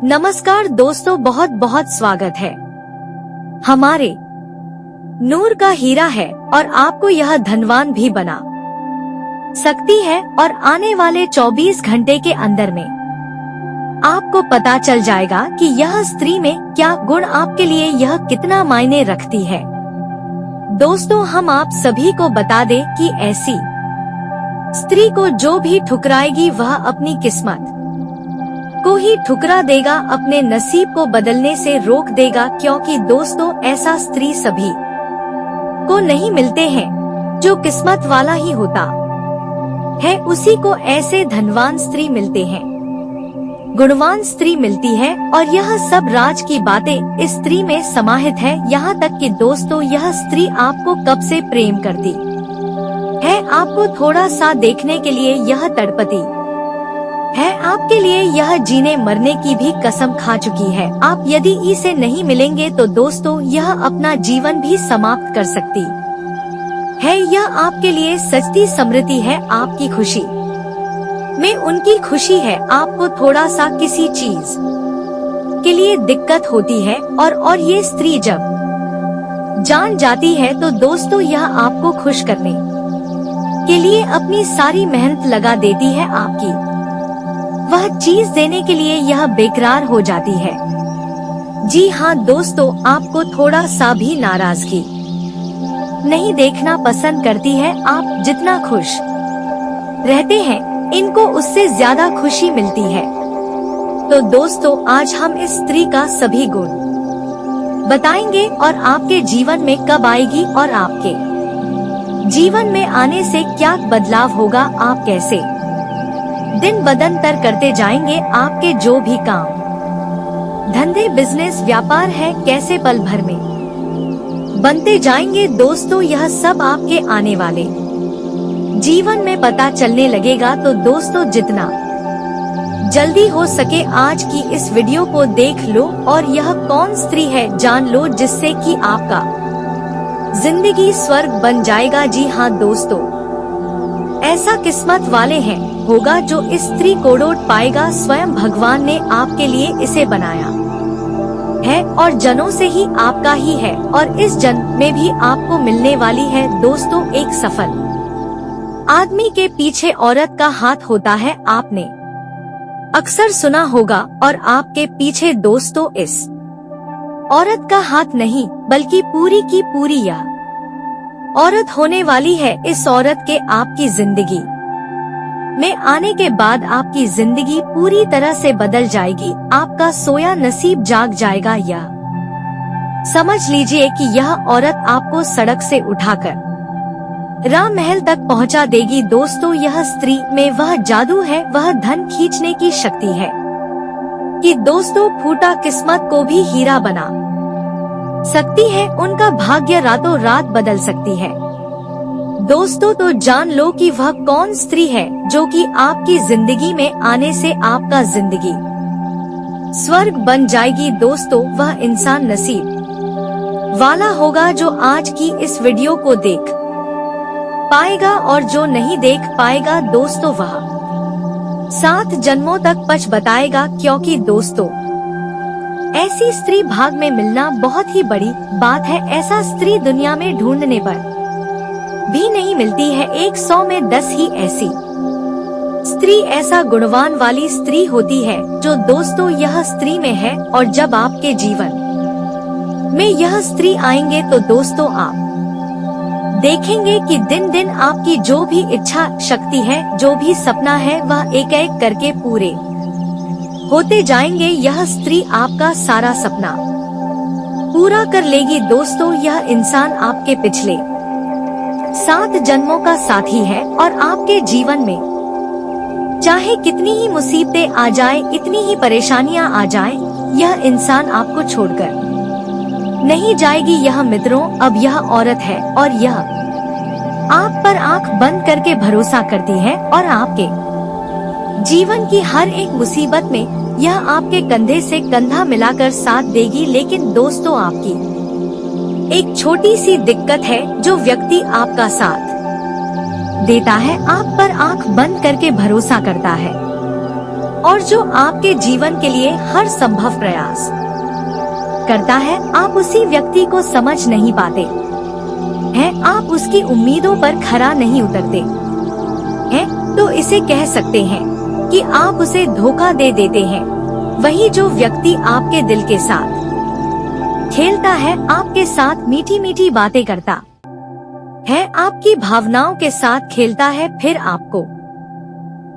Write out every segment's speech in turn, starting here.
नमस्कार दोस्तों, बहुत बहुत स्वागत है। हमारे नूर का हीरा है और आपको यह धनवान भी बना सकती है और आने वाले 24 घंटे के अंदर में आपको पता चल जाएगा कि यह स्त्री में क्या गुण आपके लिए यह कितना मायने रखती है। दोस्तों, हम आप सभी को बता दें कि ऐसी स्त्री को जो भी ठुकराएगी वह अपनी किस्मत को ही ठुकरा देगा, अपने नसीब को बदलने से रोक देगा। क्योंकि दोस्तों, ऐसा स्त्री सभी को नहीं मिलते हैं, जो किस्मत वाला ही होता है उसी को ऐसे धनवान स्त्री मिलते हैं, गुणवान स्त्री मिलती है। और यह सब राज की बातें इस स्त्री में समाहित है। यहाँ तक कि दोस्तों, यह स्त्री आपको कब से प्रेम करती है, आपको थोड़ा सा देखने के लिए यह तड़पती है, आपके लिए यह जीने मरने की भी कसम खा चुकी है। आप यदि इसे नहीं मिलेंगे तो दोस्तों, यह अपना जीवन भी समाप्त कर सकती है। यह आपके लिए सच्ची समृद्धि है, आपकी खुशी में उनकी खुशी है। आपको थोड़ा सा किसी चीज के लिए दिक्कत होती है और ये स्त्री जब जान जाती है तो दोस्तों, यह आपको खुश करने के लिए अपनी सारी मेहनत लगा देती है। आपकी वह चीज देने के लिए यह बेकरार हो जाती है। जी हाँ दोस्तों, आपको थोड़ा सा भी नाराजगी नहीं देखना पसंद करती है। आप जितना खुश रहते हैं, इनको उससे ज्यादा खुशी मिलती है। तो दोस्तों, आज हम इस स्त्री का सभी गुण बताएंगे और आपके जीवन में कब आएगी और आपके जीवन में आने से क्या बदलाव होगा, आप कैसे दिन बदंतर करते जाएंगे। आपके जो भी काम धंधे बिजनेस व्यापार है, कैसे पल भर में बनते जाएंगे। दोस्तों, यह सब आपके आने वाले जीवन में पता चलने लगेगा। तो दोस्तों, जितना जल्दी हो सके आज की इस वीडियो को देख लो और यह कौन स्त्री है जान लो, जिससे कि आपका जिंदगी स्वर्ग बन जाएगा। जी हाँ दोस्तों, ऐसा किस्मत वाले हैं होगा जो इस स्त्री को ढूंढ पाएगा। स्वयं भगवान ने आपके लिए इसे बनाया है और जनों से ही आपका ही है और इस जन्म में भी आपको मिलने वाली है। दोस्तों, एक सफल आदमी के पीछे औरत का हाथ होता है, आपने अक्सर सुना होगा। और आपके पीछे दोस्तों इस औरत का हाथ नहीं बल्कि पूरी की पूरी यह औरत होने वाली है। इस औरत के आपकी जिंदगी में आने के बाद आपकी जिंदगी पूरी तरह से बदल जाएगी। आपका सोया नसीब जाग जाएगा। यह समझ लीजिए कि यह औरत आपको सड़क से उठाकर राम महल तक पहुंचा देगी। दोस्तों, यह स्त्री में वह जादू है, वह धन खींचने की शक्ति है कि दोस्तों, फूटा किस्मत को भी हीरा बना सकती है। उनका भाग्य रातों रात बदल सकती है। दोस्तों, तो जान लो कि वह कौन स्त्री है जो कि आपकी जिंदगी में आने से आपका जिंदगी स्वर्ग बन जाएगी। दोस्तों, वह इंसान नसीब वाला होगा जो आज की इस वीडियो को देख पाएगा और जो नहीं देख पाएगा दोस्तों, वह 7 जन्मों तक पछताएगा। क्योंकि दोस्तों, ऐसी स्त्री भाग में मिलना बहुत ही बड़ी बात है। ऐसा स्त्री दुनिया में ढूंढने पर भी नहीं मिलती है। 100 में 10 ही ऐसी स्त्री, ऐसा गुणवान वाली स्त्री होती है जो दोस्तों यह स्त्री में है। और जब आपके जीवन में यह स्त्री आएंगे तो दोस्तों, आप देखेंगे कि दिन दिन आपकी जो भी इच्छा शक्ति है, जो भी सपना है, वह एक एक करके पूरे होते जाएंगे। यह स्त्री आपका सारा सपना पूरा कर लेगी। दोस्तों, यह इंसान आपके पिछले 7 जन्मों का साथी है और आपके जीवन में चाहे कितनी ही मुसीबतें आ जाए, इतनी ही परेशानियां आ जाए, यह इंसान आपको छोड़कर नहीं जाएगी। यह मित्रों, अब यह औरत है और यह आप पर आंख बंद करके भरोसा करती है और आपके जीवन की हर एक मुसीबत में यह आपके कंधे से कंधा मिलाकर साथ देगी। लेकिन दोस्तों, आपकी एक छोटी सी दिक्कत है, जो व्यक्ति आपका साथ देता है, आप पर आंख बंद करके भरोसा करता है और जो आपके जीवन के लिए हर संभव प्रयास करता है, आप उसी व्यक्ति को समझ नहीं पाते हैं, आप उसकी उम्मीदों पर खरा नहीं उतरते हैं, तो इसे कह सकते हैं कि आप उसे धोखा दे देते हैं। वही जो व्यक्ति आपके दिल के साथ खेलता है, आपके साथ मीठी मीठी बातें करता है, आपकी भावनाओं के साथ खेलता है, फिर आपको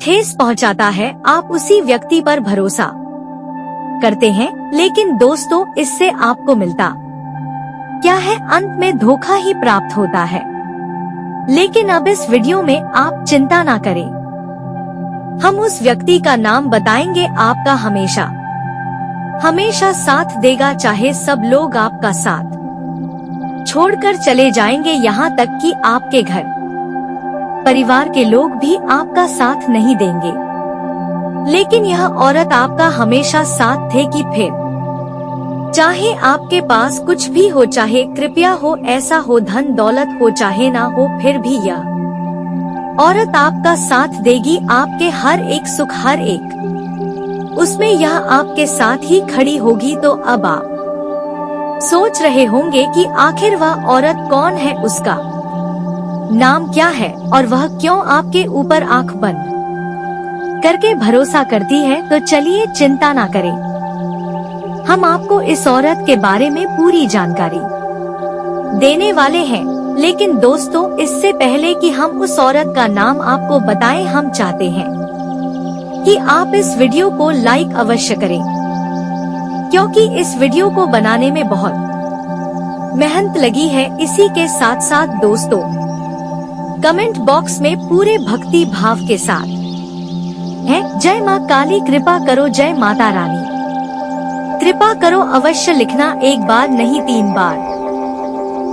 ठेस पहुंचाता है, आप उसी व्यक्ति पर भरोसा करते हैं। लेकिन दोस्तों, इससे आपको मिलता क्या है? अंत में धोखा ही प्राप्त होता है। लेकिन अब इस वीडियो में आप चिंता ना करें, हम उस व्यक्ति का नाम बताएंगे, आपका हमेशा हमेशा साथ देगा, चाहे सब लोग आपका साथ छोड़कर चले जाएंगे, यहाँ तक कि आपके घर परिवार के लोग भी आपका साथ नहीं देंगे। लेकिन यह औरत आपका हमेशा साथ थे कि फिर चाहे आपके पास कुछ भी हो, चाहे कृपया हो, ऐसा हो, धन दौलत हो, चाहे ना हो, फिर भी यह औरत आपका साथ देगी, आपके हर एक सुख, हर एक उसमें यह आपके साथ ही खड़ी होगी। तो अब आप सोच रहे होंगे कि आखिर वह औरत कौन है, उसका नाम क्या है और वह क्यों आपके ऊपर आंख बंद करके भरोसा करती है। तो चलिए चिंता ना करें, हम आपको इस औरत के बारे में पूरी जानकारी देने वाले हैं। लेकिन दोस्तों, इससे पहले कि हम उस औरत का नाम आपको बताएं, हम चाहते हैं कि आप इस वीडियो को लाइक अवश्य करें, क्योंकि इस वीडियो को बनाने में बहुत मेहनत लगी है। इसी के साथ साथ दोस्तों, कमेंट बॉक्स में पूरे भक्ति भाव के साथ है जय माँ काली कृपा करो, जय माता रानी कृपा करो अवश्य लिखना, एक बार नहीं 3 बार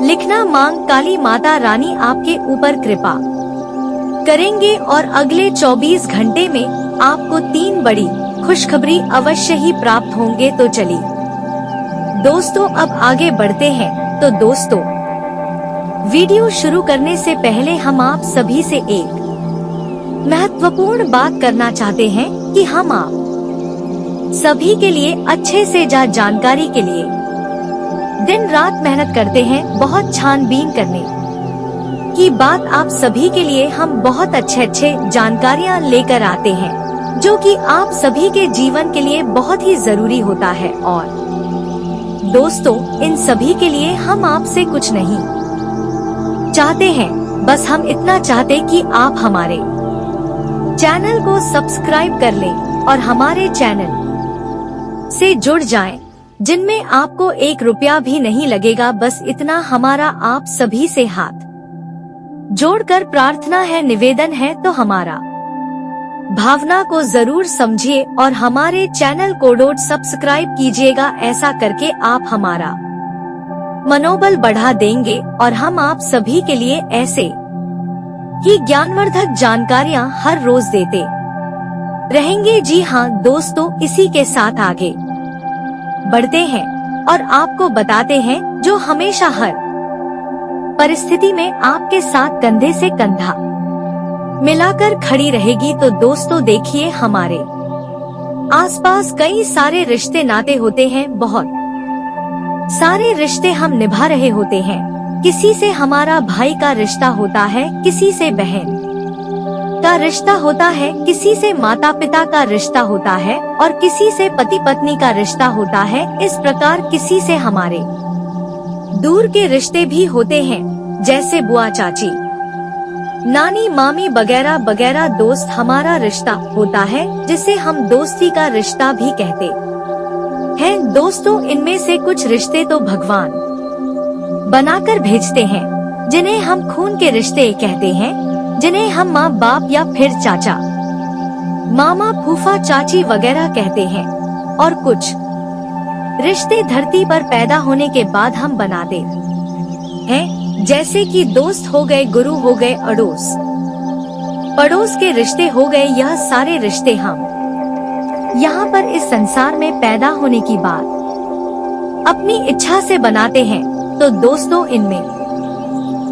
लिखना। मांग काली माता रानी आपके ऊपर कृपा करेंगे और अगले 24 घंटे में आपको 3 बड़ी खुशखबरी अवश्य ही प्राप्त होंगे। तो चलिए दोस्तों, अब आगे बढ़ते हैं। तो दोस्तों, वीडियो शुरू करने से पहले हम आप सभी से एक महत्वपूर्ण बात करना चाहते हैं कि हम आप सभी के लिए अच्छे से जानकारी के लिए दिन रात मेहनत करते हैं, बहुत छानबीन करने की बात आप सभी के लिए हम बहुत अच्छे जानकारियाँ लेकर आते हैं, जो कि आप सभी के जीवन के लिए बहुत ही जरूरी होता है। और दोस्तों, इन सभी के लिए हम आपसे कुछ नहीं चाहते हैं, बस हम इतना चाहते कि आप हमारे चैनल को सब्सक्राइब कर लें और हमारे चैनल से जुड़ जाएं, जिनमें आपको 1 रुपया भी नहीं लगेगा। बस इतना हमारा आप सभी से हाथ जोड़कर प्रार्थना है, निवेदन है। तो हमारा भावना को जरूर समझिए और हमारे चैनल को सब्सक्राइब कीजिएगा। ऐसा करके आप हमारा मनोबल बढ़ा देंगे और हम आप सभी के लिए ऐसे ही ज्ञानवर्धक जानकारियाँ हर रोज देते रहेंगे। जी हाँ दोस्तों, इसी के साथ आगे बढ़ते हैं और आपको बताते हैं जो हमेशा हर परिस्थिति में आपके साथ कंधे से कंधा मिलाकर खड़ी रहेगी। तो दोस्तों देखिए, हमारे आसपास कई सारे रिश्ते नाते होते हैं, बहुत सारे रिश्ते हम निभा रहे होते हैं। किसी से हमारा भाई का रिश्ता होता है, किसी से बहन का रिश्ता होता है, किसी से माता पिता का रिश्ता होता है और किसी से पति पत्नी का रिश्ता होता है। इस प्रकार किसी से हमारे दूर के रिश्ते भी होते हैं, जैसे बुआ चाची नानी मामी वगैरह वगैरह। दोस्त हमारा रिश्ता होता है, जिसे हम दोस्ती का रिश्ता भी कहते हैं। दोस्तों, इनमें से कुछ रिश्ते तो भगवान बनाकर भेजते हैं, जिन्हें हम खून के रिश्ते कहते हैं, जिन्हें हम माँ बाप या फिर चाचा मामा फूफा चाची वगैरह कहते हैं। और कुछ रिश्ते धरती पर पैदा होने के बाद हम बनाते हैं, जैसे कि दोस्त हो गए, गुरु हो गए, अड़ोस पड़ोस के रिश्ते हो गए। यह सारे रिश्ते हम यहाँ पर इस संसार में पैदा होने की बात अपनी इच्छा से बनाते हैं। तो दोस्तों, इनमें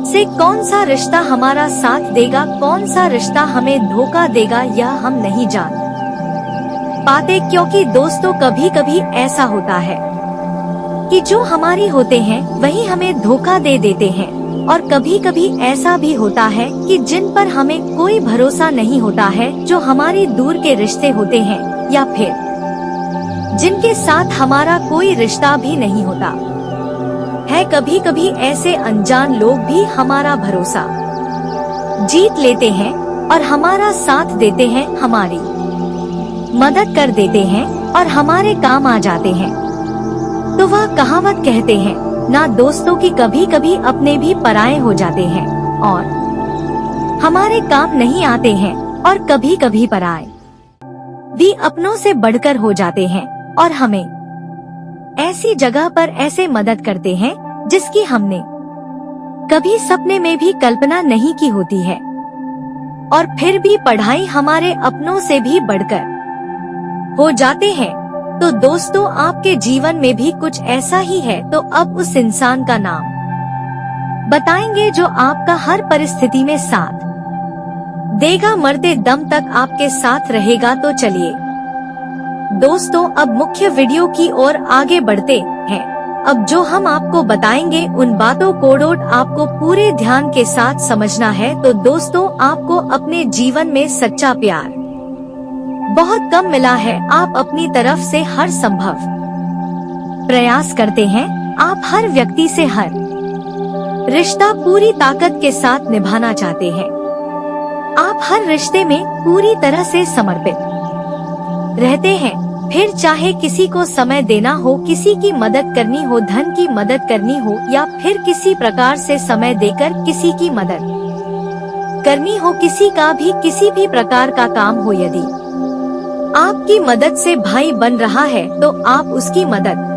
से कौन सा रिश्ता हमारा साथ देगा, कौन सा रिश्ता हमें धोखा देगा, यह हम नहीं जान पाते, क्योंकि दोस्तों कभी कभी ऐसा होता है कि जो हमारी होते हैं वही हमें धोखा दे देते हैं, और कभी कभी ऐसा भी होता है कि जिन पर हमें कोई भरोसा नहीं होता है, जो हमारी दूर के रिश्ते होते हैं या फिर जिनके साथ हमारा कोई रिश्ता भी नहीं होता है, कभी कभी ऐसे अनजान लोग भी हमारा भरोसा जीत लेते हैं और हमारा साथ देते हैं, हमारी मदद कर देते हैं और हमारे काम आ जाते हैं। तो वह कहावत कहते हैं ना, दोस्तों की कभी कभी अपने भी पराये हो जाते हैं और हमारे काम नहीं आते हैं, और कभी कभी पराये भी अपनों से बढ़कर हो जाते हैं और हमें ऐसी जगह पर ऐसे मदद करते हैं जिसकी हमने कभी सपने में भी कल्पना नहीं की होती है। और फिर भी पढ़ाई हमारे अपनों से भी बढ़कर हो जाते हैं। तो दोस्तों, आपके जीवन में भी कुछ ऐसा ही है, तो अब उस इंसान का नाम बताएंगे जो आपका हर परिस्थिति में साथ देगा, मरते दम तक आपके साथ रहेगा। तो चलिए दोस्तों, अब मुख्य वीडियो की ओर आगे बढ़ते हैं। अब जो हम आपको बताएंगे उन बातों को आपको पूरे ध्यान के साथ समझना है। तो दोस्तों, आपको अपने जीवन में सच्चा प्यार बहुत कम मिला है। आप अपनी तरफ से हर संभव प्रयास करते हैं, आप हर व्यक्ति से हर रिश्ता पूरी ताकत के साथ निभाना चाहते हैं। आप हर रिश्ते में पूरी तरह से समर्पित रहते हैं, फिर चाहे किसी को समय देना हो, किसी की मदद करनी हो, धन की मदद करनी हो, या फिर किसी प्रकार से समय देकर किसी की मदद करनी हो, किसी का भी किसी भी प्रकार का काम हो, यदि आपकी मदद से भाई बन रहा है तो आप उसकी मदद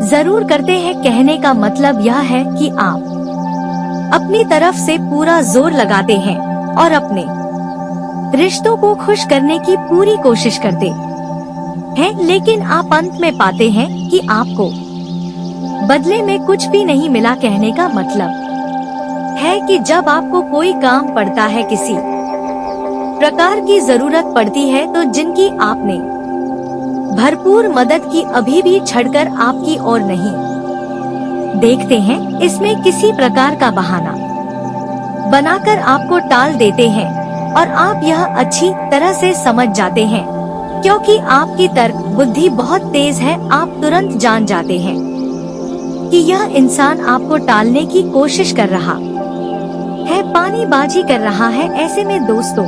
जरूर करते हैं। कहने का मतलब यह है कि आप अपनी तरफ से पूरा जोर लगाते हैं और अपने रिश्तों को खुश करने की पूरी कोशिश करते हैं, लेकिन आप अंत में पाते हैं कि आपको बदले में कुछ भी नहीं मिला। कहने का मतलब है कि जब आपको कोई काम पड़ता है, किसी प्रकार की जरूरत पड़ती है, तो जिनकी आपने भरपूर मदद की अभी भी छड़कर आपकी ओर नहीं देखते हैं, इसमें किसी प्रकार का बहाना बनाकर आपको टाल देते हैं। और आप यह अच्छी तरह से समझ जाते हैं, क्योंकि आपकी तर्क बुद्धि बहुत तेज है। आप तुरंत जान जाते हैं कि यह इंसान आपको टालने की कोशिश कर रहा है, पानीबाजी कर रहा है। ऐसे में दोस्तों,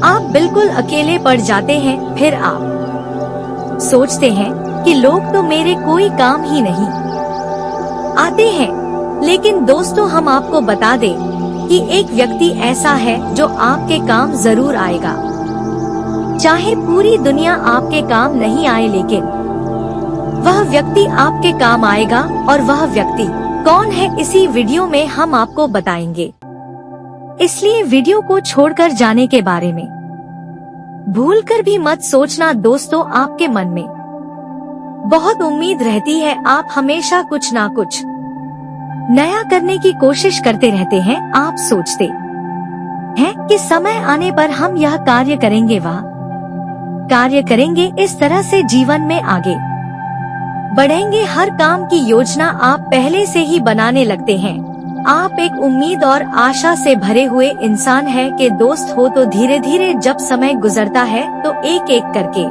आप बिल्कुल अकेले पड़ जाते हैं। फिर आप सोचते हैं कि लोग तो मेरे कोई काम ही नहीं आते हैं। लेकिन दोस्तों, हम आपको बता दें कि एक व्यक्ति ऐसा है जो आपके काम जरूर आएगा, चाहे पूरी दुनिया आपके काम नहीं आए, लेकिन वह व्यक्ति आपके काम आएगा। और वह व्यक्ति कौन है, इसी वीडियो में हम आपको बताएंगे। इसलिए वीडियो को छोड़कर जाने के बारे में भूलकर भी मत सोचना। दोस्तों, आपके मन में बहुत उम्मीद रहती है, आप हमेशा कुछ ना कुछ नया करने की कोशिश करते रहते हैं। आप सोचते हैं कि समय आने पर हम यह कार्य करेंगे, वह कार्य करेंगे, इस तरह से जीवन में आगे बढ़ेंगे। हर काम की योजना आप पहले से ही बनाने लगते हैं। आप एक उम्मीद और आशा से भरे हुए इंसान हैं कि दोस्त हो। तो धीरे धीरे जब समय गुजरता है तो एक एक करके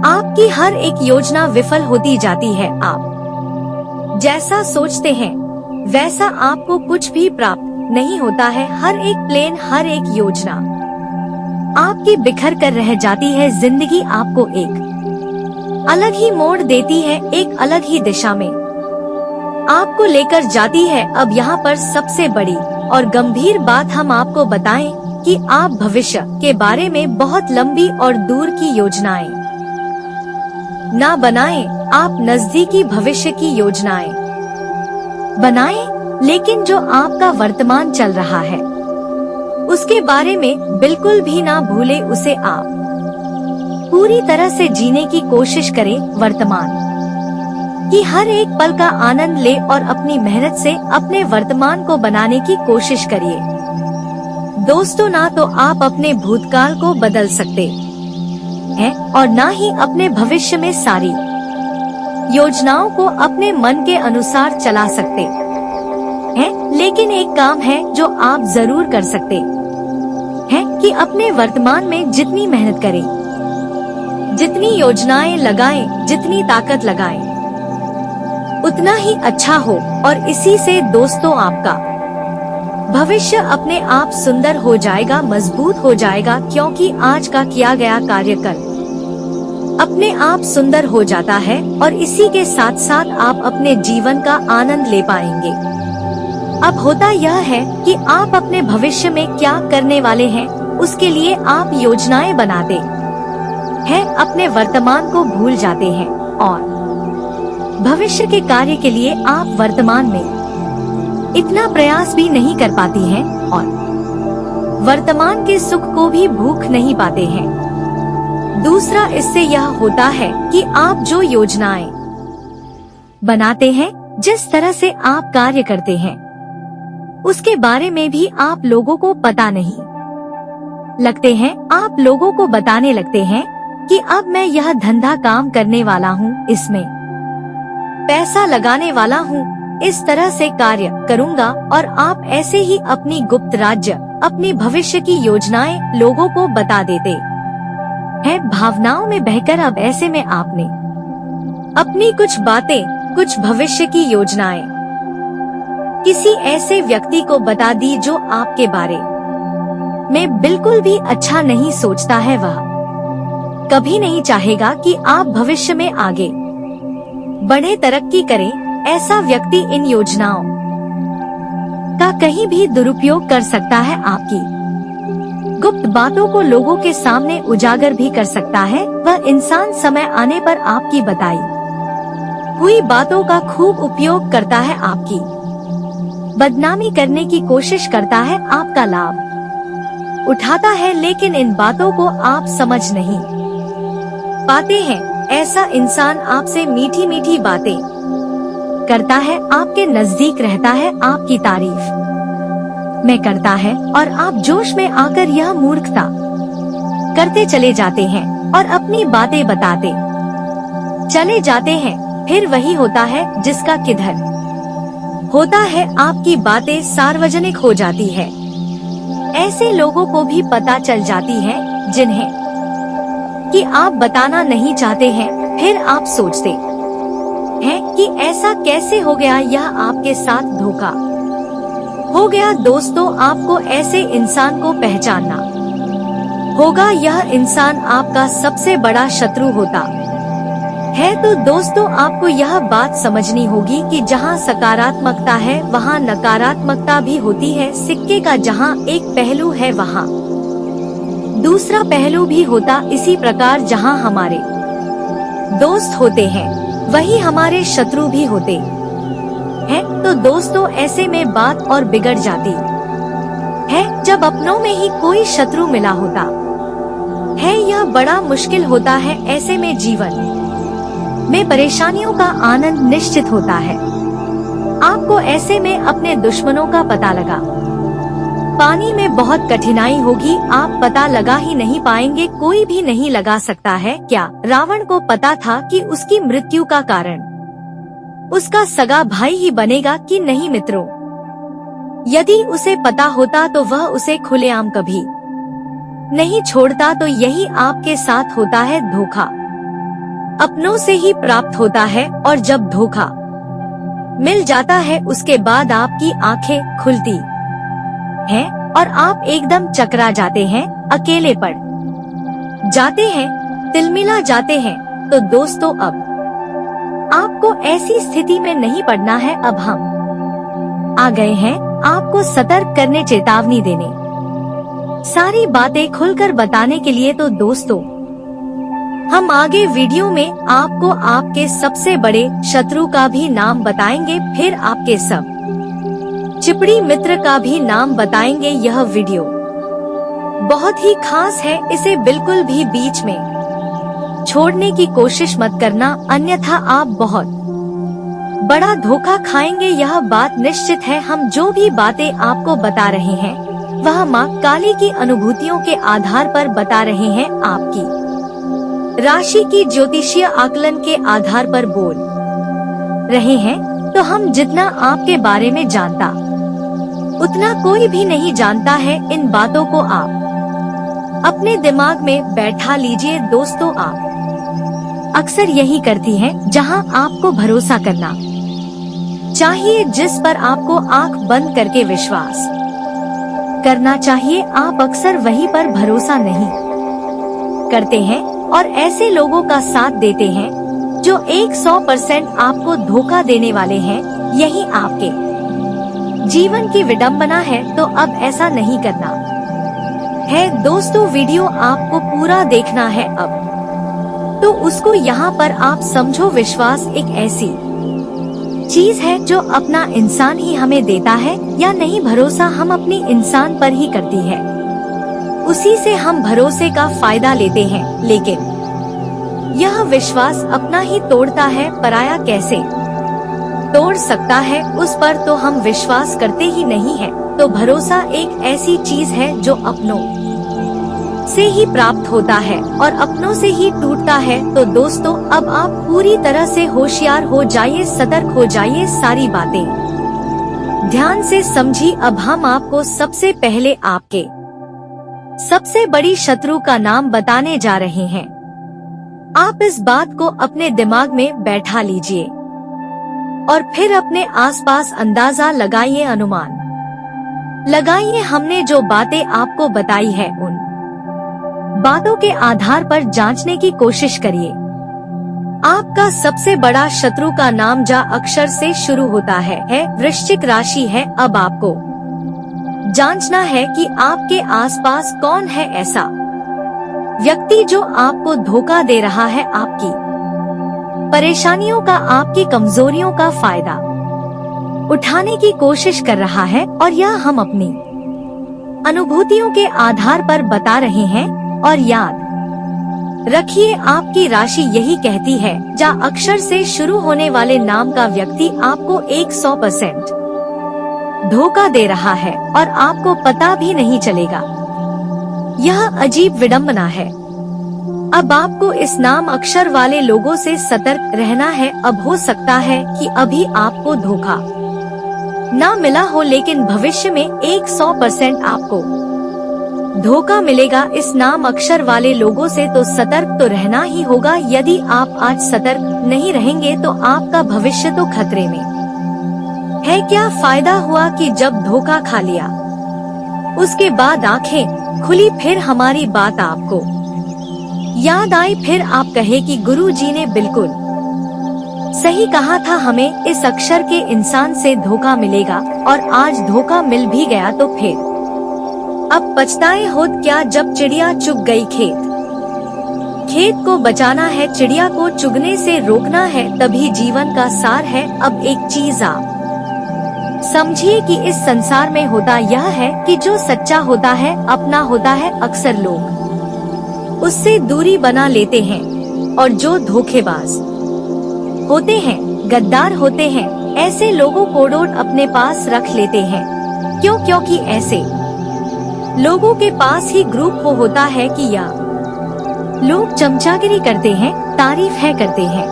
आपकी हर एक योजना विफल होती जाती है। आप जैसा सोचते हैं वैसा आपको कुछ भी प्राप्त नहीं होता है। हर एक प्लान, हर एक योजना आपकी बिखर कर रह जाती है। जिंदगी आपको एक अलग ही मोड़ देती है, एक अलग ही दिशा में आपको लेकर जाती है। अब यहाँ पर सबसे बड़ी और गंभीर बात हम आपको बताएं कि आप भविष्य के बारे में बहुत लंबी और दूर की योजनाएं ना बनाएं। आप नजदीकी भविष्य की योजनाएं बनाएं, लेकिन जो आपका वर्तमान चल रहा है उसके बारे में बिल्कुल भी ना भूले। उसे आप पूरी तरह से जीने की कोशिश करें। वर्तमान की हर एक पल का आनंद ले और अपनी मेहनत से अपने वर्तमान को बनाने की कोशिश करिए। दोस्तों, ना तो आप अपने भूतकाल को बदल सकते हैं और ना ही अपने भविष्य में सारी योजनाओं को अपने मन के अनुसार चला सकते हैं। लेकिन एक काम है जो आप जरूर कर सकते हैं कि अपने वर्तमान में जितनी मेहनत करें, जितनी योजनाएं लगाएं, जितनी ताकत लगाएं, उतना ही अच्छा हो। और इसी से दोस्तों आपका भविष्य अपने आप सुंदर हो जाएगा, मजबूत हो जाएगा, क्योंकि आज का किया गया कार्य कल अपने आप सुंदर हो जाता है और इसी के साथ साथ आप अपने जीवन का आनंद ले पाएंगे। अब होता यह है कि आप अपने भविष्य में क्या करने वाले हैं, उसके लिए आप योजनाएं बनाते हैं, अपने वर्तमान को भूल जाते हैं और भविष्य के कार्य के लिए आप वर्तमान में इतना प्रयास भी नहीं कर पाती हैं और वर्तमान के सुख को भी भूख नहीं पाते हैं। दूसरा, इससे यह होता है कि आप जो योजनाएं बनाते हैं, जिस तरह से आप कार्य करते हैं, उसके बारे में भी आप लोगों को पता नहीं लगते हैं। आप लोगों को बताने लगते हैं कि अब मैं यह धंधा काम करने वाला हूँ, इसमें पैसा लगाने वाला हूँ, इस तरह से कार्य करूँगा। और आप ऐसे ही अपनी गुप्त राज्य, अपनी भविष्य की योजनाएं लोगों को बता देते है, भावनाओं में बहकर। अब ऐसे में आपने अपनी कुछ बातें, कुछ भविष्य की योजनाएं किसी ऐसे व्यक्ति को बता दी जो आपके बारे में बिल्कुल भी अच्छा नहीं सोचता है। वह कभी नहीं चाहेगा कि आप भविष्य में आगे बढ़े, तरक्की करें। ऐसा व्यक्ति इन योजनाओं का कहीं भी दुरुपयोग कर सकता है, आपकी गुप्त बातों को लोगों के सामने उजागर भी कर सकता है। वह इंसान समय आने पर आपकी बताई हुई बातों का खूब उपयोग करता है, आपकी बदनामी करने की कोशिश करता है, आपका लाभ उठाता है, लेकिन इन बातों को आप समझ नहीं पाते हैं। ऐसा इंसान आपसे मीठी मीठी बातें करता है, आपके नजदीक रहता है, आपकी तारीफ में करता है और आप जोश में आकर यह मूर्खता करते चले जाते हैं और अपनी बातें बताते चले जाते हैं। फिर वही होता है जिसका किधर होता है, आपकी बातें सार्वजनिक हो जाती है। ऐसे लोगों को भी पता चल जाती है जिन्हें कि आप बताना नहीं चाहते हैं। फिर आप सोचते हैं कि ऐसा कैसे हो गया, यह आपके साथ धोखा हो गया। दोस्तों, आपको ऐसे इंसान को पहचानना होगा। यह इंसान आपका सबसे बड़ा शत्रु होता है। तो दोस्तों, आपको यह बात समझनी होगी कि जहां सकारात्मकता है वहां नकारात्मकता भी होती है। सिक्के का जहां एक पहलू है वहां दूसरा पहलू भी होता। इसी प्रकार जहां हमारे दोस्त होते हैं वही हमारे शत्रु भी होते है। तो दोस्तों, ऐसे में बात और बिगड़ जाती है जब अपनों में ही कोई शत्रु मिला होता है। यह बड़ा मुश्किल होता है। ऐसे में जीवन में परेशानियों का आनंद निश्चित होता है। आपको ऐसे में अपने दुश्मनों का पता लगा पानी में बहुत कठिनाई होगी। आप पता लगा ही नहीं पाएंगे, कोई भी नहीं लगा सकता है। क्या रावण को पता था कि उसकी मृत्यु का कारण उसका सगा भाई ही बनेगा कि नहीं मित्रों? यदि उसे पता होता तो वह उसे खुलेआम कभी नहीं छोड़ता। तो यही आपके साथ होता है। धोखा अपनों से ही प्राप्त होता है और जब धोखा मिल जाता है उसके बाद आपकी आंखें खुलती हैं और आप एकदम चकरा जाते हैं, अकेले पड़ जाते हैं, तिलमिला जाते हैं। तो दोस्तों, अब आपको ऐसी स्थिति में नहीं पड़ना है। अब हम आ गए हैं आपको सतर्क करने, चेतावनी देने, सारी बातें खुलकर बताने के लिए। तो दोस्तों, हम आगे वीडियो में आपको आपके सबसे बड़े शत्रु का भी नाम बताएंगे, फिर आपके सब चिपड़ी मित्र का भी नाम बताएंगे। यह वीडियो बहुत ही खास है, इसे बिल्कुल भी बीच में छोड़ने की कोशिश मत करना, अन्यथा आप बहुत बड़ा धोखा खाएंगे। यह बात निश्चित है। हम जो भी बातें आपको बता रहे हैं वह माँ काली की अनुभूतियों के आधार पर बता रहे हैं। आपकी राशि की ज्योतिषीय आकलन के आधार पर बोल रहे हैं, तो हम जितना आपके बारे में जानता उतना कोई भी नहीं जानता है। इन बातों को आप अपने दिमाग में बैठा लीजिए दोस्तों। आप अक्सर यही करती हैं जहां आपको भरोसा करना चाहिए, जिस पर आपको आंख बंद करके विश्वास करना चाहिए, आप अक्सर वही पर भरोसा नहीं करते हैं और ऐसे लोगों का साथ देते हैं जो 100% आपको धोखा देने वाले हैं। यही आपके जीवन की विडंबना है, तो अब ऐसा नहीं करना है दोस्तों। वीडियो आपको पूरा देखना है अब तो उसको यहाँ पर आप समझो। विश्वास एक ऐसी चीज है जो अपना इंसान ही हमें देता है या नहीं। भरोसा हम अपनी इंसान पर ही करती है, उसी से हम भरोसे का फायदा लेते हैं, लेकिन यह विश्वास अपना ही तोड़ता है। पराया कैसे तोड़ सकता है, उस पर तो हम विश्वास करते ही नहीं है। तो भरोसा एक ऐसी चीज है जो अपनों से ही प्राप्त होता है और अपनों से ही टूटता है। तो दोस्तों अब आप पूरी तरह से होशियार हो जाइए, सतर्क हो जाइए, सारी बातें ध्यान से समझी। अब हम आपको सबसे पहले आपके सबसे बड़ी शत्रु का नाम बताने जा रहे हैं। आप इस बात को अपने दिमाग में बैठा लीजिए और फिर अपने आसपास अंदाजा लगाइए, अनुमान लगाइए। हमने जो बातें आपको बताई है उन बातों के आधार पर जांचने की कोशिश करिए। आपका सबसे बड़ा शत्रु का नाम जा अक्षर से शुरू होता है वृश्चिक राशि है। अब आपको जांचना है कि आपके आसपास कौन है ऐसा व्यक्ति जो आपको धोखा दे रहा है, आपकी परेशानियों का, आपकी कमजोरियों का फायदा उठाने की कोशिश कर रहा है। और यह हम अपनी अनुभूतियों के आधार पर बता रहे हैं। और याद रखिए आपकी राशि यही कहती है। जा अक्षर से शुरू होने वाले नाम का व्यक्ति आपको 100% धोखा दे रहा है और आपको पता भी नहीं चलेगा। यह अजीब विडंबना है। अब आपको इस नाम अक्षर वाले लोगों से सतर्क रहना है। अब हो सकता है कि अभी आपको धोखा ना मिला हो, लेकिन भविष्य में 100% आपको धोखा मिलेगा इस नाम अक्षर वाले लोगों से। तो सतर्क तो रहना ही होगा। यदि आप आज सतर्क नहीं रहेंगे तो आपका भविष्य तो खतरे में है। क्या फायदा हुआ कि जब धोखा खा लिया उसके बाद आंखें खुली, फिर हमारी बात आपको याद आई, फिर आप कहे कि गुरुजी ने बिल्कुल सही कहा था, हमें इस अक्षर के इंसान से धोखा मिलेगा। और आज धोखा मिल भी गया तो फिर अब पछताए होत क्या जब चिड़िया चुग गई खेत को बचाना है, चिड़िया को चुगने से रोकना है, तभी जीवन का सार है। अब एक चीज आप समझिए कि इस संसार में होता यह है कि जो सच्चा होता है, अपना होता है, अक्सर लोग उससे दूरी बना लेते हैं। और जो धोखेबाज होते हैं, गद्दार होते हैं, ऐसे लोगों को डोट अपने पास रख लेते हैं। क्योंकि ऐसे लोगों के पास ही ग्रुप वो होता है कि या लोग चमचागिरी करते हैं, तारीफ है करते हैं,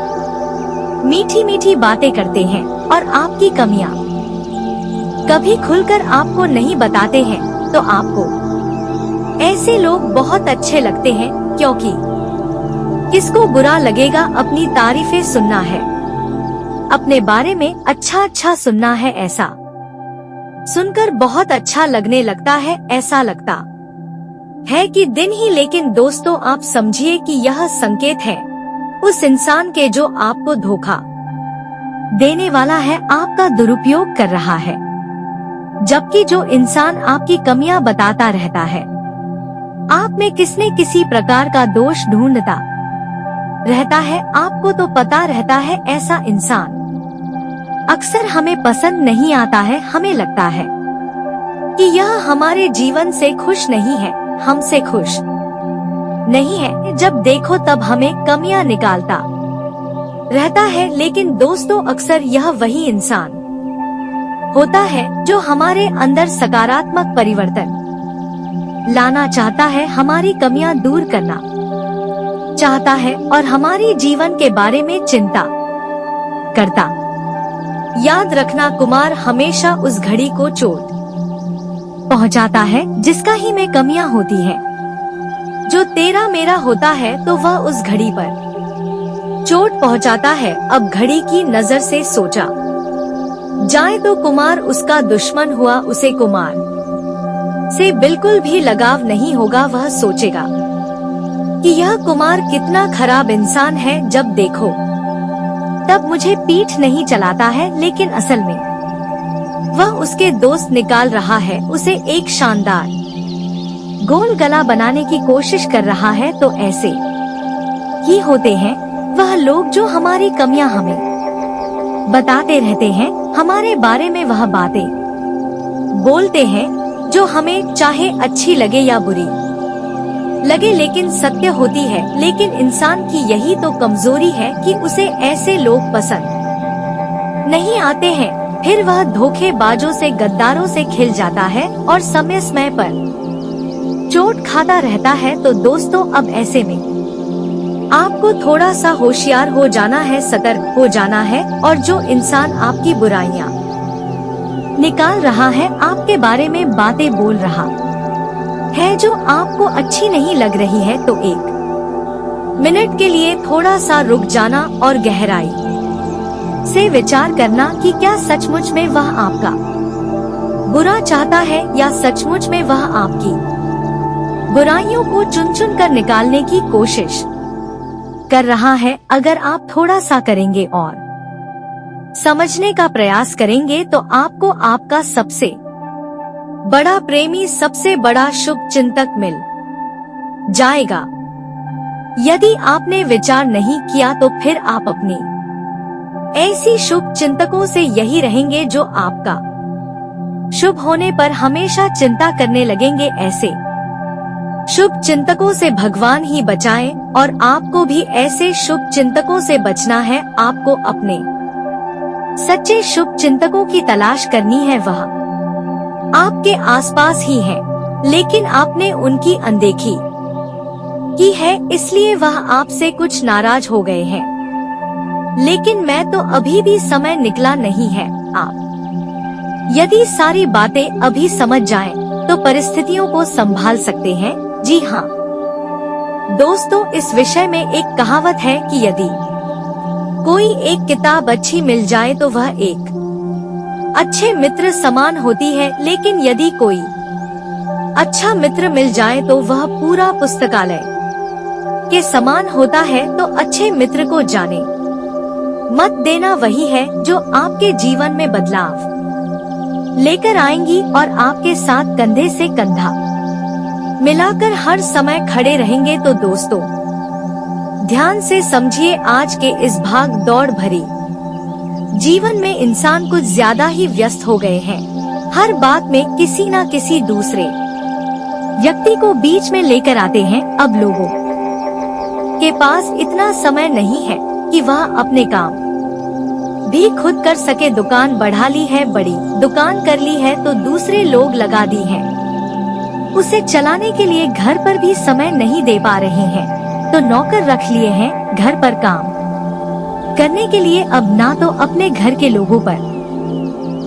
मीठी मीठी बातें करते हैं और आपकी कमियां कभी खुलकर आपको नहीं बताते हैं। तो आपको ऐसे लोग बहुत अच्छे लगते हैं, क्योंकि किसको बुरा लगेगा अपनी तारीफें सुनना है, अपने बारे में अच्छा सुनना है। ऐसा सुनकर बहुत अच्छा लगने लगता है, ऐसा लगता है कि दिन ही। लेकिन दोस्तों आप समझिए कि यह संकेत है उस इंसान के जो आपको धोखा देने वाला है, आपका दुरुपयोग कर रहा है। जबकि जो इंसान आपकी कमियां बताता रहता है, आप में किसने किसी प्रकार का दोष ढूंढता रहता है, आपको तो पता रहता है ऐसा इंसान अक्सर हमें पसंद नहीं आता है। हमें लगता है कि यह हमारे जीवन से खुश नहीं है, हमसे खुश नहीं है। जब देखो तब हमें कमियां निकालता रहता है। लेकिन दोस्तों अक्सर यह वही इंसान होता है जो हमारे अंदर सकारात्मक परिवर्तन लाना चाहता है, हमारी कमियां दूर करना चाहता है और हमारे जीवन के बारे में चिंता करता। याद रखना, कुमार हमेशा उस घड़ी को चोट पहुंचाता है जिसका ही में कमियां होती है। जो तेरा मेरा होता है तो वह उस घड़ी पर चोट पहुंचाता है। अब घड़ी की नजर से सोचा जाए तो कुमार उसका दुश्मन हुआ, उसे कुमार से बिल्कुल भी लगाव नहीं होगा। वह सोचेगा कि यह कुमार कितना खराब इंसान है, जब देखो तब मुझे पीठ नहीं चलाता है, लेकिन असल में वह उसके दोस्त निकाल रहा है। उसे एक शानदार गोल गला बनाने की कोशिश कर रहा है। तो ऐसे ही होते हैं वह लोग जो हमारी कमियां हमें बताते रहते हैं, हमारे बारे में वह बातें बोलते हैं जो हमें चाहे अच्छी लगे या बुरी लगे, लेकिन सत्य होती है। लेकिन इंसान की यही तो कमजोरी है कि उसे ऐसे लोग पसंद नहीं आते हैं। फिर वह धोखेबाजों से, गद्दारों से खिल जाता है और समय समय पर चोट खाता रहता है। तो दोस्तों, अब ऐसे में आपको थोड़ा सा होशियार हो जाना है, सतर्क हो जाना है। और जो इंसान आपकी बुराइयां निकाल रहा है, आपके बारे में बातें बोल रहा है जो आपको अच्छी नहीं लग रही है, तो एक मिनट के लिए थोड़ा सा रुक जाना और गहराई से विचार करना कि क्या सचमुच में वह आपका बुरा चाहता है या सचमुच में वह आपकी बुराइयों को चुन चुन कर निकालने की कोशिश कर रहा है। अगर आप थोड़ा सा करेंगे और समझने का प्रयास करेंगे तो आपको आपका सबसे बड़ा प्रेमी, सबसे बड़ा शुभ चिंतक मिल जाएगा। यदि आपने विचार नहीं किया तो फिर आप अपनी ऐसी शुभ चिंतकों से यही रहेंगे जो आपका शुभ होने पर हमेशा चिंता करने लगेंगे। ऐसे शुभ चिंतकों से भगवान ही बचाएं और आपको भी ऐसे शुभ चिंतकों से बचना है। आपको अपने सच्चे शुभ चिंतकों की तलाश करनी है। वह आपके आसपास ही है, लेकिन आपने उनकी अनदेखी की है, इसलिए वह आपसे कुछ नाराज हो गए हैं। लेकिन मैं तो अभी भी समय निकला नहीं है। आप यदि सारी बातें अभी समझ जाएं, तो परिस्थितियों को संभाल सकते हैं। जी हाँ दोस्तों, इस विषय में एक कहावत है कि यदि कोई एक किताब अच्छी मिल जाए तो वह एक अच्छे मित्र समान होती है, लेकिन यदि कोई अच्छा मित्र मिल जाए तो वह पूरा पुस्तकालय के समान होता है। तो अच्छे मित्र को जाने मत देना, वही है जो आपके जीवन में बदलाव लेकर आएंगी और आपके साथ कंधे से कंधा मिलाकर हर समय खड़े रहेंगे। तो दोस्तों, ध्यान से समझिए, आज के इस भाग दौड़ भरी जीवन में इंसान कुछ ज्यादा ही व्यस्त हो गए हैं। हर बात में किसी न किसी दूसरे व्यक्ति को बीच में लेकर आते हैं। अब लोगों के पास इतना समय नहीं है कि वह अपने काम भी खुद कर सके। दुकान बढ़ा ली है, बड़ी दुकान कर ली है तो दूसरे लोग लगा दी हैं। उसे चलाने के लिए घर पर भी समय नहीं दे पा रहे हैं, तो नौकर रख लिए हैं घर पर काम करने के लिए। अब ना तो अपने घर के लोगों पर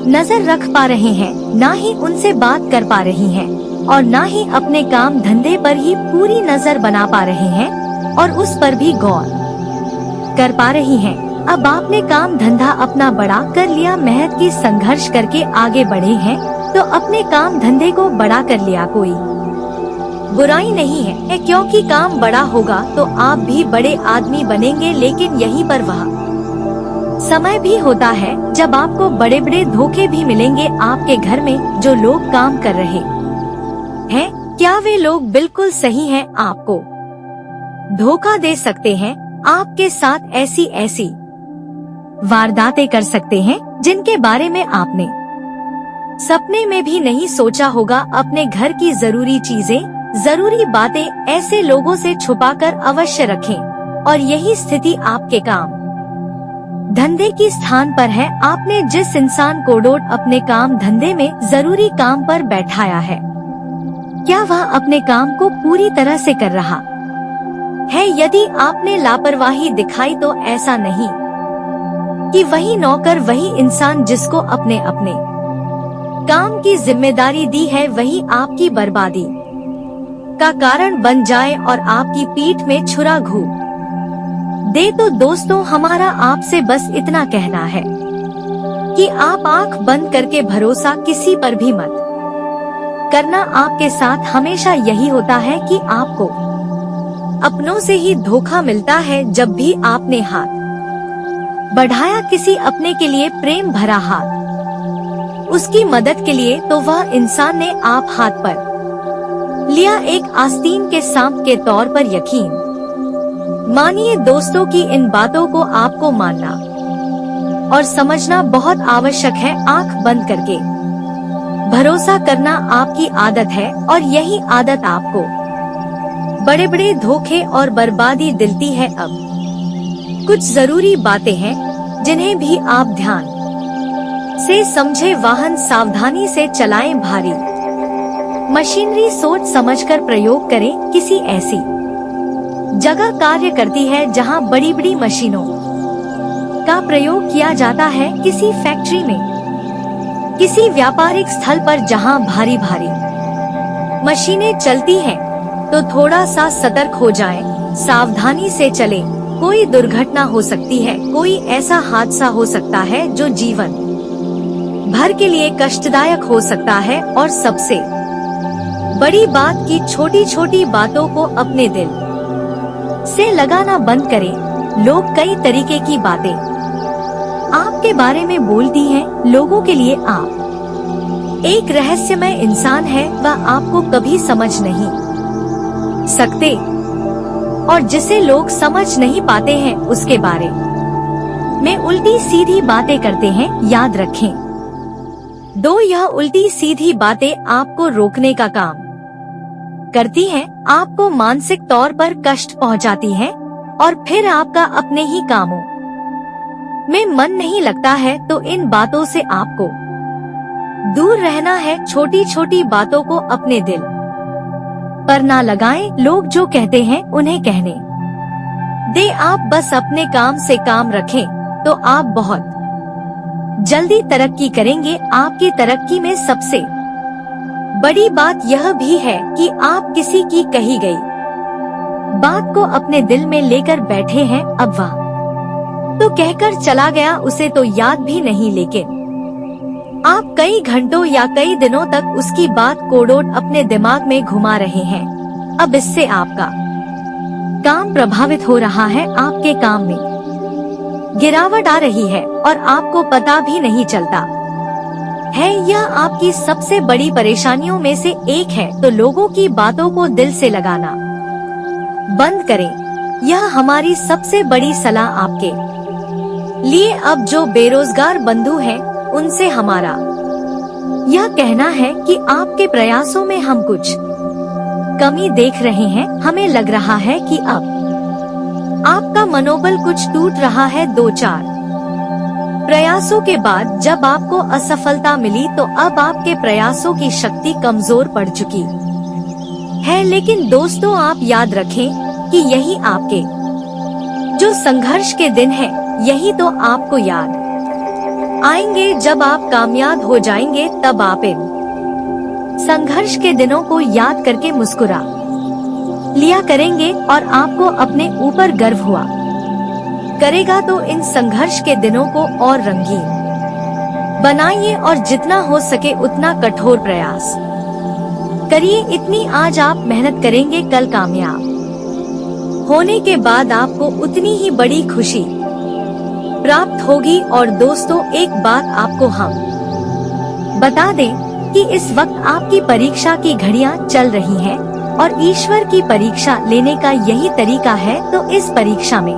नजर रख पा रहे हैं, ना ही उनसे बात कर पा रही हैं, और ना ही अपने काम धंधे पर ही पूरी नजर बना पा रहे हैं और उस पर भी गौर कर पा रही हैं। अब आपने काम धंधा अपना बड़ा कर लिया, मेहनत की संघर्ष करके आगे बढ़े हैं, तो अपने काम धंधे को बड़ा कर लिया। कोई बुराई नहीं है, क्योंकि काम बड़ा होगा तो आप भी बड़े आदमी बनेंगे। लेकिन यहीं पर वह समय भी होता है जब आपको बड़े बड़े धोखे भी मिलेंगे। आपके घर में जो लोग काम कर रहे हैं, क्या वे लोग बिल्कुल सही हैं? आपको धोखा दे सकते हैं, आपके साथ ऐसी ऐसी वारदातें कर सकते हैं जिनके बारे में आपने सपने में भी नहीं सोचा होगा। अपने घर की जरूरी चीजें, जरूरी बातें ऐसे लोगों से छुपाकर अवश्य रखें, और यही स्थिति आपके काम धंधे की स्थान पर है। आपने जिस इंसान को डोट अपने काम धंधे में जरूरी काम पर बैठाया है, क्या वह अपने काम को पूरी तरह से कर रहा है। यदि आपने लापरवाही दिखाई तो ऐसा नहीं कि वही नौकर, वही इंसान जिसको अपने अपने काम की जिम्मेदारी दी है, वही आपकी बर्बादी का कारण बन जाए और आपकी पीठ में छुरा घूर दे। तो दोस्तों, हमारा आपसे बस इतना कहना है कि आप आंख बंद करके भरोसा किसी पर भी मत करना। आपके साथ हमेशा यही होता है कि आपको अपनों से ही धोखा मिलता है। जब भी आपने हाथ बढ़ाया किसी अपने के लिए, प्रेम भरा हाथ, उसकी मदद के लिए, तो वह इंसान ने आप हाथ पर लिया एक आस्तीन के सांप के तौर पर। यकीन मानिए दोस्तों कि इन बातों को आपको मानना और समझना बहुत आवश्यक है। आंख बंद करके भरोसा करना आपकी आदत है और यही आदत आपको बड़े बड़े धोखे और बर्बादी दिलती है। अब कुछ जरूरी बातें हैं जिन्हें भी आप ध्यान से समझे। वाहन सावधानी से चलाएं, भारी मशीनरी सोच समझकर प्रयोग करें। किसी ऐसी जगह कार्य करती है जहां बड़ी बड़ी मशीनों का प्रयोग किया जाता है, किसी फैक्ट्री में, किसी व्यापारिक स्थल पर जहां भारी भारी मशीनें चलती हैं, तो थोड़ा सा सतर्क हो जाएं, सावधानी से चलें। कोई दुर्घटना हो सकती है, कोई ऐसा हादसा हो सकता है जो जीवन भर के लिए कष्टदायक हो सकता है। और सबसे बड़ी बात कि छोटी छोटी बातों को अपने दिल से लगाना बंद करें। लोग कई तरीके की बातें आपके बारे में बोलती हैं। लोगों के लिए आप एक रहस्यमय इंसान है, वह आपको कभी समझ नहीं सकते और जिसे लोग समझ नहीं पाते हैं उसके बारे में उल्टी सीधी बातें करते हैं। याद रखें, यह उल्टी सीधी बातें आपको रोकने का काम करती हैं, आपको मानसिक तौर पर कष्ट पहुंचाती हैं और फिर आपका अपने ही कामों में मन नहीं लगता है। तो इन बातों से आपको दूर रहना है। छोटी छोटी बातों को अपने दिल पर ना लगाएं। लोग जो कहते हैं उन्हें कहने दे, आप बस अपने काम से काम रखें तो आप बहुत जल्दी तरक्की करेंगे। आपकी तरक्की में सबसे बड़ी बात यह भी है कि आप किसी की कही गई बात को अपने दिल में लेकर बैठे हैं। अब वह तो कहकर चला गया, उसे तो याद भी नहीं, लेकिन आप कई घंटों या कई दिनों तक उसकी बात कोड़ोड़ अपने दिमाग में घुमा रहे हैं। अब इससे आपका काम प्रभावित हो रहा है, आपके काम में गिरावट आ रही है और आपको पता भी नहीं चलता है। यह आपकी सबसे बड़ी परेशानियों में से एक है। तो लोगों की बातों को दिल से लगाना बंद करें। यह हमारी सबसे बड़ी सलाह आपके लिए। अब जो बेरोजगार बंधु हैं, उनसे हमारा यह कहना है कि आपके प्रयासों में हम कुछ कमी देख रहे हैं। हमें लग रहा है कि अब आपका मनोबल कुछ टूट रहा है। 2-4 प्रयासों के बाद जब आपको असफलता मिली तो अब आपके प्रयासों की शक्ति कमजोर पड़ चुकी है। लेकिन दोस्तों, आप याद रखें कि यही आपके जो संघर्ष के दिन हैं, यही तो आपको याद आएंगे जब आप कामयाब हो जाएंगे। तब आप इन संघर्ष के दिनों को याद करके मुस्कुरा लिया करेंगे और आपको अपने ऊपर गर्व हुआ करेगा। तो इन संघर्ष के दिनों को और रंगीन बनाइए और जितना हो सके उतना कठोर प्रयास करिए। इतनी आज आप मेहनत करेंगे, कल कामयाब होने के बाद आपको उतनी ही बड़ी खुशी प्राप्त होगी। और दोस्तों, एक बात आपको हम बता दें कि इस वक्त आपकी परीक्षा की घड़ियां चल रही हैं और ईश्वर की परीक्षा लेने का यही तरीका है। तो इस परीक्षा में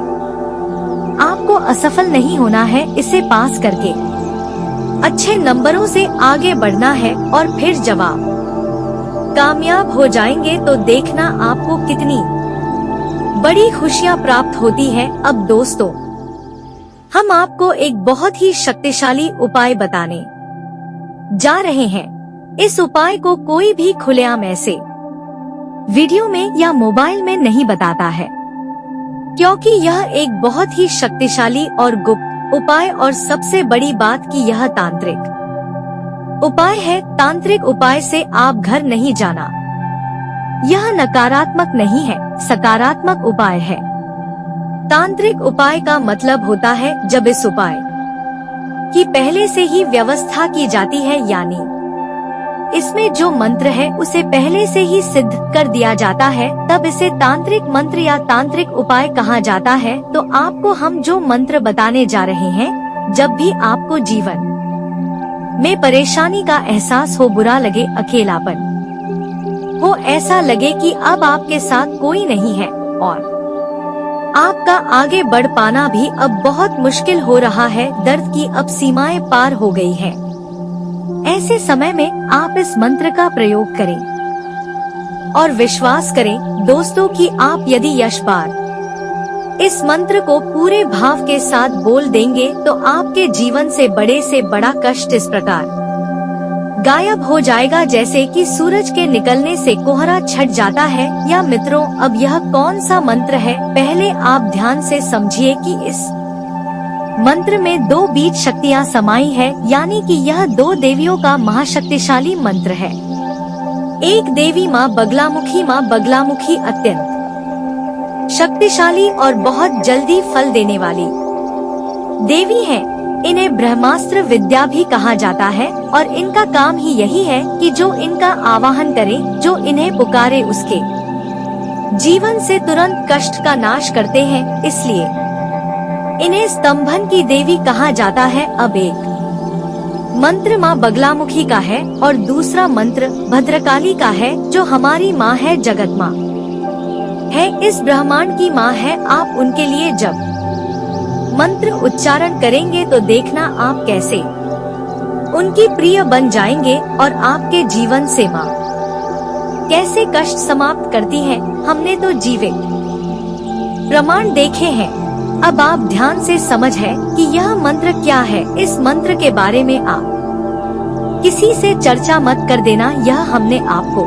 आपको असफल नहीं होना है, इसे पास करके अच्छे नंबरों से आगे बढ़ना है और फिर जवाब कामयाब हो जाएंगे तो देखना आपको कितनी बड़ी खुशियां प्राप्त होती है। अब दोस्तों, हम आपको एक बहुत ही शक्तिशाली उपाय बताने जा रहे हैं। इस उपाय को कोई भी खुलेआम ऐसे वीडियो में या मोबाइल में नहीं बताता है। क्योंकि यह एक बहुत ही शक्तिशाली और गुप्त उपाय और सबसे बड़ी बात कि यह तांत्रिक उपाय है। तांत्रिक उपाय से आप घर नहीं जाना। यह नकारात्मक नहीं है, सकारात्मक उपाय है। तांत्रिक उपाय का मतलब होता है जब इस उपाय की पहले से ही व्यवस्था की जाती है, यानी इसमें जो मंत्र है उसे पहले से ही सिद्ध कर दिया जाता है, तब इसे तांत्रिक मंत्र या तांत्रिक उपाय कहा जाता है। तो आपको हम जो मंत्र बताने जा रहे हैं, जब भी आपको जीवन में परेशानी का एहसास हो, बुरा लगे, अकेलापन हो, ऐसा लगे कि अब आपके साथ कोई नहीं है और आपका आगे बढ़ पाना भी अब बहुत मुश्किल हो रहा है, दर्द की अब सीमाएं पार हो गई है, ऐसे समय में आप इस मंत्र का प्रयोग करें और विश्वास करें दोस्तों कि आप यदि यश पार इस मंत्र को पूरे भाव के साथ बोल देंगे तो आपके जीवन से बड़ा कष्ट इस प्रकार गायब हो जाएगा जैसे कि सूरज के निकलने से कोहरा छट जाता है। या मित्रों, अब यह कौन सा मंत्र है, पहले आप ध्यान से समझिए कि इस मंत्र में 2 बीज शक्तियाँ समाई है, यानी कि यह 2 देवियों का महाशक्तिशाली मंत्र है। एक देवी माँ बगलामुखी अत्यंत शक्तिशाली और बहुत जल्दी फल देने वाली देवी है। इन्हें ब्रह्मास्त्र विद्या भी कहा जाता है और इनका काम ही यही है कि जो इनका आवाहन करे, जो इन्हें पुकारे, उसके जीवन से तुरंत कष्ट का नाश करते हैं, इसलिए इन्हें स्तंभन की देवी कहा जाता है। अब एक मंत्र माँ बगलामुखी का है और दूसरा मंत्र भद्रकाली का है, जो हमारी माँ है, जगत माँ है, इस ब्रह्मांड की माँ है। आप उनके लिए जब मंत्र उच्चारण करेंगे तो देखना आप कैसे उनकी प्रिय बन जाएंगे और आपके जीवन से माँ कैसे कष्ट समाप्त करती है। हमने तो जीवित प्रमाण देखे हैं। अब आप ध्यान से समझ है कि यह मंत्र क्या है। इस मंत्र के बारे में आप किसी से चर्चा मत कर देना, यह हमने आपको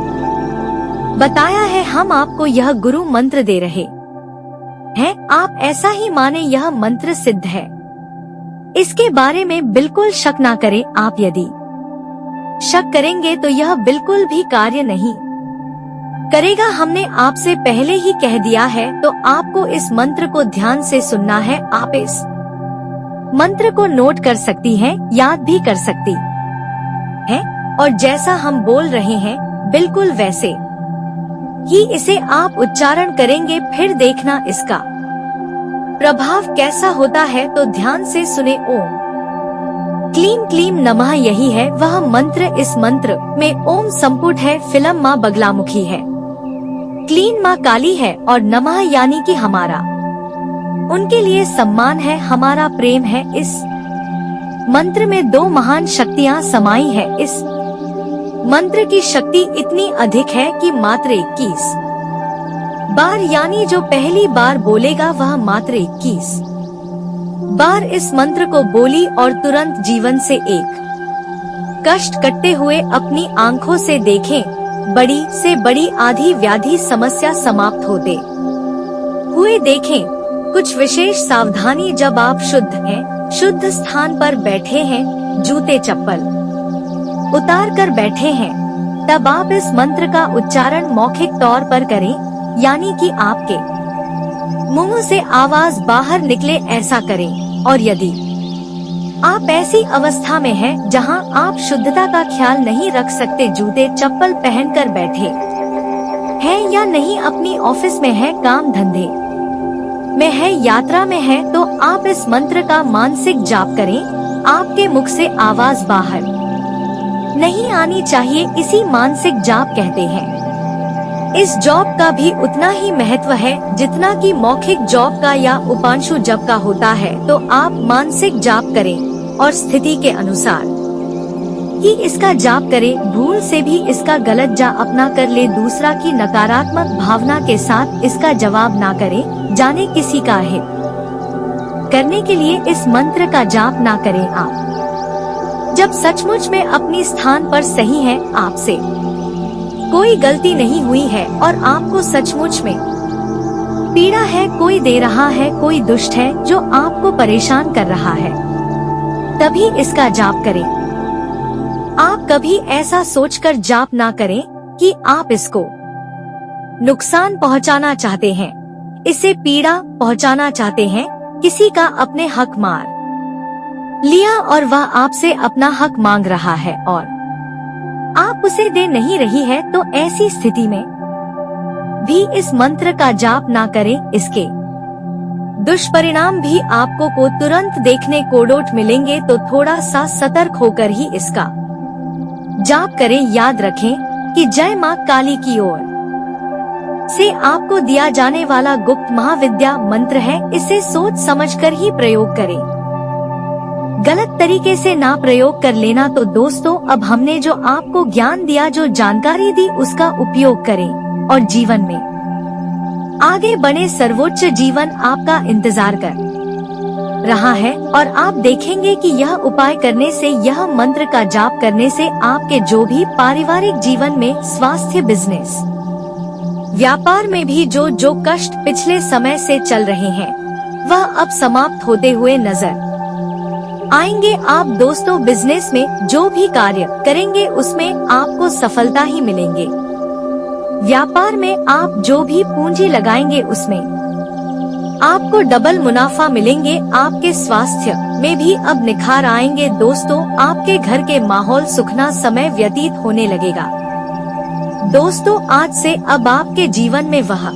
बताया है। हम आपको यह गुरु मंत्र दे रहे हैं, आप ऐसा ही माने, यह मंत्र सिद्ध है। इसके बारे में बिल्कुल शक ना करें। आप यदि शक करेंगे तो यह बिल्कुल भी कार्य नहीं करेगा। हमने आपसे पहले ही कह दिया है, तो आपको इस मंत्र को ध्यान से सुनना है। आप इस मंत्र को नोट कर सकती हैं, याद भी कर सकती हैं, और जैसा हम बोल रहे हैं बिल्कुल वैसे ही इसे आप उच्चारण करेंगे, फिर देखना इसका प्रभाव कैसा होता है। तो ध्यान से सुने। ओम क्लीम क्लीम नमः, यही है वह मंत्र। इस मंत्र में ओम संपुट है, फिल्म माँ बगलामुखी है, क्लीन माँ काली है और नमः यानी कि हमारा उनके लिए सम्मान है, हमारा प्रेम है। इस मंत्र में 2 महान शक्तियाँ समाई है। इस मंत्र की शक्ति इतनी अधिक है कि मात्र 21 बार, यानी जो पहली बार बोलेगा वह मात्र 21 बार इस मंत्र को बोली और तुरंत जीवन से एक कष्ट कटते हुए अपनी आंखों से देखें, बड़ी से बड़ी आधी व्याधि समस्या समाप्त होते हुए देखें। कुछ विशेष सावधानी, जब आप शुद्ध हैं, शुद्ध स्थान पर बैठे हैं, जूते चप्पल उतार कर बैठे हैं, तब आप इस मंत्र का उच्चारण मौखिक तौर पर करें, यानी कि आपके मुंह से आवाज बाहर निकले, ऐसा करें। और यदि आप ऐसी अवस्था में हैं जहां आप शुद्धता का ख्याल नहीं रख सकते, जूते चप्पल पहनकर बैठे हैं या नहीं, अपनी ऑफिस में है, काम धंधे में है, यात्रा में है, तो आप इस मंत्र का मानसिक जाप करें। आपके मुख से आवाज बाहर नहीं आनी चाहिए, इसी मानसिक जाप कहते हैं। इस जॉब का भी उतना ही महत्व है जितना कि मौखिक जॉब का या उपांशु जप का होता है। तो आप मानसिक जाप करें और स्थिति के अनुसार ही इसका जाप करें। भूल से भी इसका गलत जा अपना कर ले, दूसरा की नकारात्मक भावना के साथ इसका जवाब ना करें, जाने किसी का हित करने के लिए इस मंत्र का जाप ना करें। आप जब सचमुच में अपनी स्थान पर सही हैं, आपसे कोई गलती नहीं हुई है और आपको सचमुच में पीड़ा है, कोई दे रहा है, कोई दुष्ट है जो आपको परेशान कर रहा है, तभी इसका जाप करें। आप कभी ऐसा सोचकर जाप ना करें कि आप इसको नुकसान पहुंचाना चाहते हैं, इसे पीड़ा पहुंचाना चाहते हैं, किसी का अपने हक मार लिया और वह आपसे अपना हक मांग रहा है और आप उसे दे नहीं रही है, तो ऐसी स्थिति में भी इस मंत्र का जाप ना करें। इसके दुष्परिणाम भी आपको को तुरंत देखने को मिलेंगे, तो थोड़ा सा सतर्क होकर ही इसका जाप करें। याद रखें कि जय मां काली की ओर से आपको दिया जाने वाला गुप्त महाविद्या मंत्र है, इसे सोच समझकर ही प्रयोग करें, गलत तरीके से ना प्रयोग कर लेना। तो दोस्तों, अब हमने जो आपको ज्ञान दिया, जो जानकारी दी, उसका उपयोग करें और जीवन में आगे बढ़े। सर्वोच्च जीवन आपका इंतजार कर रहा है और आप देखेंगे कि यह उपाय करने से, यह मंत्र का जाप करने से आपके जो भी पारिवारिक जीवन में, स्वास्थ्य, बिजनेस, व्यापार में भी जो कष्ट पिछले समय से चल रहे हैं, वह अब समाप्त होते हुए नजर आएंगे। आप दोस्तों बिजनेस में जो भी कार्य करेंगे उसमें आपको सफलता ही मिलेंगे। व्यापार में आप जो भी पूंजी लगाएंगे उसमें आपको डबल मुनाफा मिलेंगे। आपके स्वास्थ्य में भी अब निखार आएंगे। दोस्तों, आपके घर के माहौल सुखना समय व्यतीत होने लगेगा। दोस्तों, आज से अब आपके जीवन में वह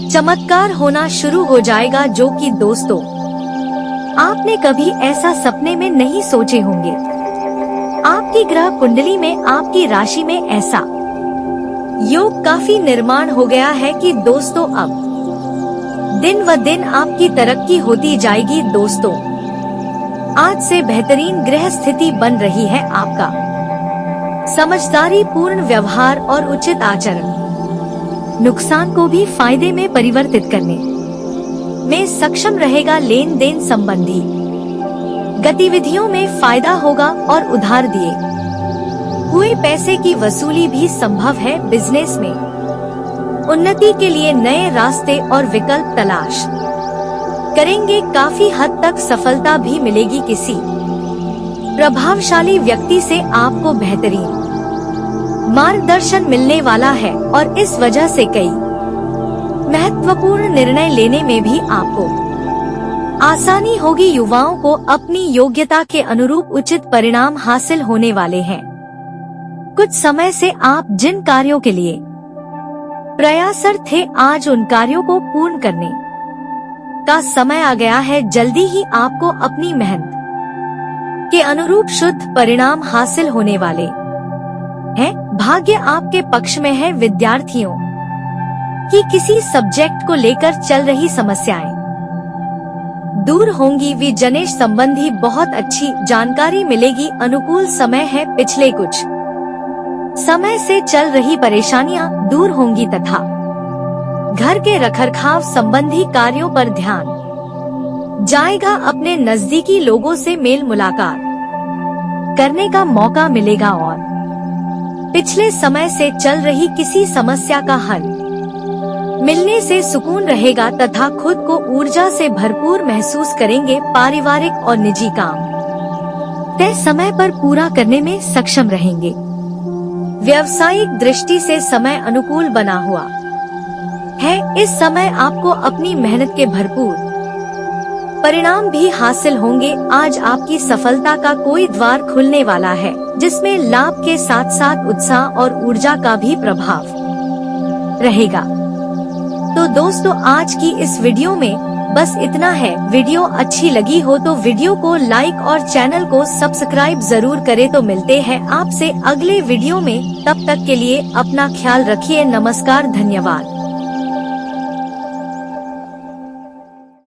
चमत्कार होना शुरू हो जाएगा जो कि दोस्तों आपने कभी ऐसा सपने में नहीं सोचे होंगे। आपकी ग्रह कुंडली में, आपकी राशि में ऐसा योग काफी निर्माण हो गया है कि दोस्तों अब दिन व दिन आपकी तरक्की होती जाएगी। दोस्तों, आज से बेहतरीन ग्रह स्थिति बन रही है। आपका समझदारी पूर्ण व्यवहार और उचित आचरण नुकसान को भी फायदे में परिवर्तित करने में सक्षम रहेगा। लेन देन संबंधी गतिविधियों में फायदा होगा और उधार दिए हुए पैसे की वसूली भी संभव है। बिजनेस में उन्नति के लिए नए रास्ते और विकल्प तलाश करेंगे। काफी हद तक सफलता भी मिलेगी। किसी प्रभावशाली व्यक्ति से आपको बेहतरीन मार्गदर्शन मिलने वाला है और इस वजह से कई महत्वपूर्ण निर्णय लेने में भी आपको आसानी होगी। युवाओं को अपनी योग्यता के अनुरूप उचित परिणाम हासिल होने वाले हैं। कुछ समय से आप जिन कार्यों के लिए प्रयासरत थे, आज उन कार्यों को पूर्ण करने का समय आ गया है। जल्दी ही आपको अपनी मेहनत के अनुरूप शुद्ध परिणाम हासिल होने वाले हैं। भाग्य आपके पक्ष में है। विद्यार्थियों कि किसी सब्जेक्ट को लेकर चल रही समस्याएं दूर होंगी। विजनेश संबंधी बहुत अच्छी जानकारी मिलेगी। अनुकूल समय है। पिछले कुछ समय से चल रही परेशानियां दूर होंगी तथा घर के रखरखाव संबंधी कार्यों पर ध्यान जाएगा। अपने नजदीकी लोगों से मेल मुलाकात करने का मौका मिलेगा और पिछले समय से चल रही किसी समस्या का हल मिलने से सुकून रहेगा तथा खुद को ऊर्जा से भरपूर महसूस करेंगे। पारिवारिक और निजी काम तय समय पर पूरा करने में सक्षम रहेंगे। व्यावसायिक दृष्टि से समय अनुकूल बना हुआ है। इस समय आपको अपनी मेहनत के भरपूर परिणाम भी हासिल होंगे। आज आपकी सफलता का कोई द्वार खुलने वाला है, जिसमें लाभ के साथ साथ उत्साह और ऊर्जा का भी प्रभाव रहेगा। तो दोस्तों, आज की इस वीडियो में बस इतना है। वीडियो अच्छी लगी हो तो वीडियो को लाइक और चैनल को सब्सक्राइब जरूर करें। तो मिलते हैं आपसे अगले वीडियो में। तब तक के लिए अपना ख्याल रखिए। नमस्कार, धन्यवाद।